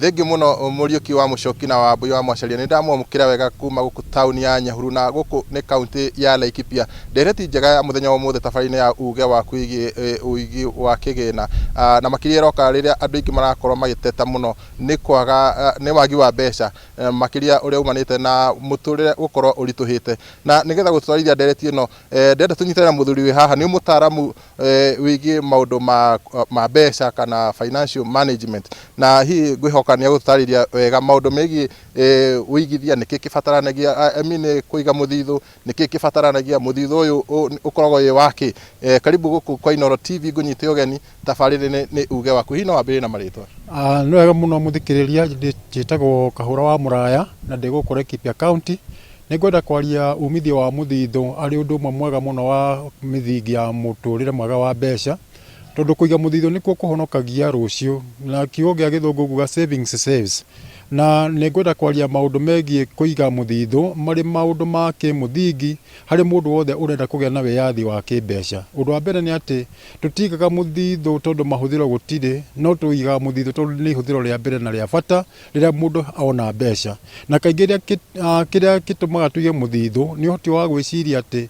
thengi muno Muriuki wa Muchoki na Wambui wa Mwacaria ni ndamwamukira wega kuma guku tauni ya Nyahururu na guku ni kaunti ya Laikipia. Ndereti njega ya muthenya wa mothe tabarine ya uge wa kwigi uigi wa kigina na makiria roka riria andu ingi marakorwo magiteta muno ni kwaga ni wagi wa mbeca makiria uria umanite na muturire gukorwo urituhite na nigetha gutwarithia ndereti ino ndenda tunyitana muthuri wi haha ni mutaramu wigi maundu ma mbeca kana financial management na hi gwihoka ni gutariria wega maundu megi uigithia niki kibataranagia kuiga muthithu niki kibataranagia muthithu uyu ukoragwo wi waki karibu guku kwa Inooro TV ngunyite ugeni tabarire ni uge waku hino wambire na maritwa no wega muno muthikiriria njitagwo Kahura wa Muraya na ndigukora Laikipia County nigwenda kwaria umithio wa muthithu ari undu mwega muno wa mithingi ya muturire mwega wa mbeca tondu kuiga muthithu nikuo kuhonokagia rucio na kiugo gia githungu guga savings saves na nigwenda kwaria maundu megie kuiga muthithu mari maundu ma kimuthingi hari mundu wothe urenda kugia na wiyathi wa kimbeca. Undu wa mbere ni ati tutigaga muthithu tondu mahuthiro gutire no tuiga muthithu tondu ni ihuthiro ria mbere na ria bata riria mundu aona mbeca na kaingi kiria gitumaga tuige muthithu ni hoti wa gwiciria ati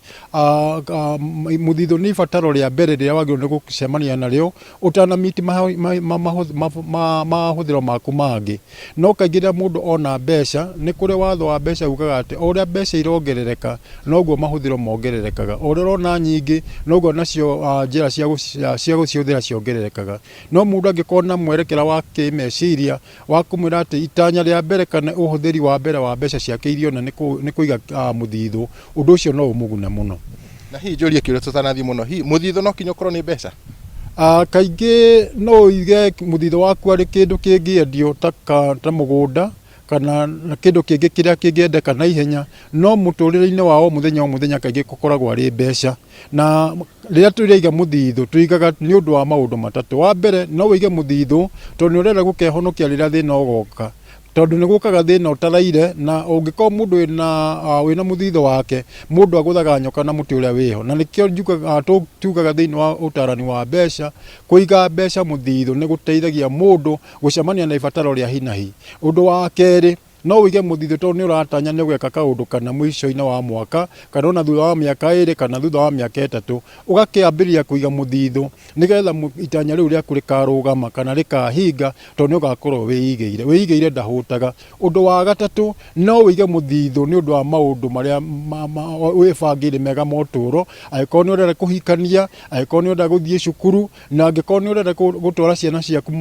muthithu ni ibataro ria mbere riria wagirwo ni gucemania nario utana miti mahuthiro maku mangi no kaingi mundu ona mbeca ni kuri watho wa mbeca ugaga ati uria mbeca irongerereka noguo mahuthiro mongererekaga uria rona nyingi noguo nacio njira cia guciuthira ciongererekaga no mundu angikona mwerekera wa kimeciria wa kumwira ati itanya ria mbere kana uhuthiri wa mbere wa mbeca ciake irio na ni kuiga muthithu undu ucio no umugune muno na hi njurie kiuria tutanathi muno hi muthithu no kinyo korwo ni mbeca kaingi no ige muthithu waku ari kindu kingiendio ta mugunda kana kindu kingi kiria kingiendeka na ihenya no muturire-ini wao muthenya kaingi gukoragwo ari mbeca na riria turiiga muthithu tuigaga ni undu wa maundu matatu. Wa mbere no wige muthithu tondu urenda gukehonokia riria thina ugoka tondu ni gukaga thina utaraire na ungikorwo mundu wina muthithu wake mundu aguthaga nyoka na muti uria wiho na nikio njugaga tugaga thini wa utarani wa mbeca kuiga mbeca muthithu ni guteithagia mundu gucemania na ibataro ria hinahi. Undu wa keri no wige muthithu tondu ni uratanya ni gweka kaundu kana mwisho-ini wa mwaka kana ona thutha wa miaka 2 kana thutha wa miaka 3 ugakiambiria kuiga muthithu nigetha itanya riu riaku rikarugama kana rikahinga tondu ni ugakorwo wiigeire ndahutaga. Undu wa gatatu no wige muthithu ni undu wa maundu maria wibangire mega moturo aikorwo ni urenda kuhikania aikorwo ni urenda guthie cukuru na angikorwo ni urenda gutwara ciana ciaku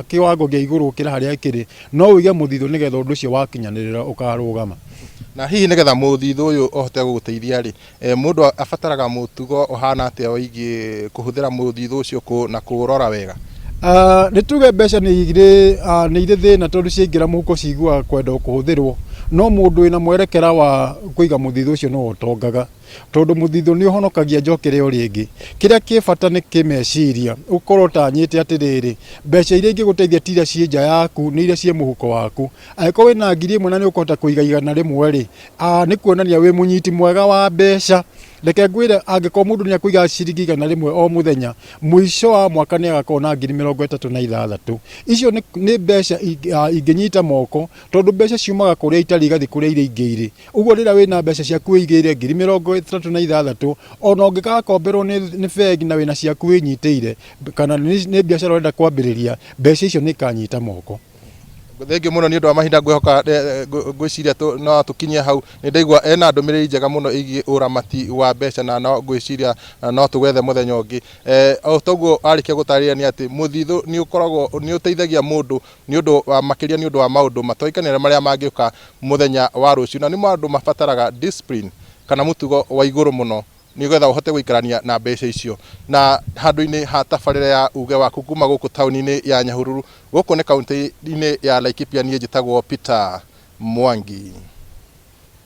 kiwango gia iguru kira haria kiri no wige muthithu nigetha undu ucio wakinyanirira ukarugama. Na hihi nigetha muthithu uyu uhote guguteithia ri mundu abataraga mutugo uhana atia wigi kuhuthira muthithu ucio na kurora wega ni tuge mbeca ni ire thina tondu ciingira muhuko cigua kwenda kuhuthirwo no mundu wina mwerekera wa kuiga muthithu ucio no utongaga tondu muthithu ni uhonokagia njokere o ringi kiria kibata ni kimeciria ukorwo tanyite atiriri mbeca iria ingiguteithia tira cie nja yaku ni iria cie muhuko waku aikorwo wina 1,000 na ni ukota kuiga 100 ri ni kuonania wi munyiti mwega wa mbeca. Reke ngwire angikorwo mundu ni akuiga ciringi 100 o muthenya mwisho wa mwaka ni agakorwo na 36,000 icio ni mbeca inginyita moko tondu mbeca ciumaga kuria itari gathi kuria ire ingiri uguo rira wina mbeca ciaku igire 36,000 ona ungikakomberwo ni bengi na wina ciaku winyiteire kana ni biashara urenda kwambiriria mbeca icio ni kanyita moko. Thengi muno ni undu wa mahinda ngwihoka ngwiciria no tukinyie hau ni ndaigua ena ndumiriri njega muno igi uramati wa mbeca na no ngwiciria no tugwethe muthenya ungi toguo arikia gutariria ni ati muthithu ni ukoragwo ni uteithagia mundu ni undu wa makiria ni undu wa maundu matoikanire maria mangiuka muthenya wa rucio na ni maundu mabataraga discipline kana mutugo wa iguru muno nigetha uhote guikarania na mbeca icio na handu-ini ha tabarire ya uge waku kuma guku tauni-ini ya Nyahururu guku ni kaunti-ini ya Laikipia ni njitagwo Peter Mwangi.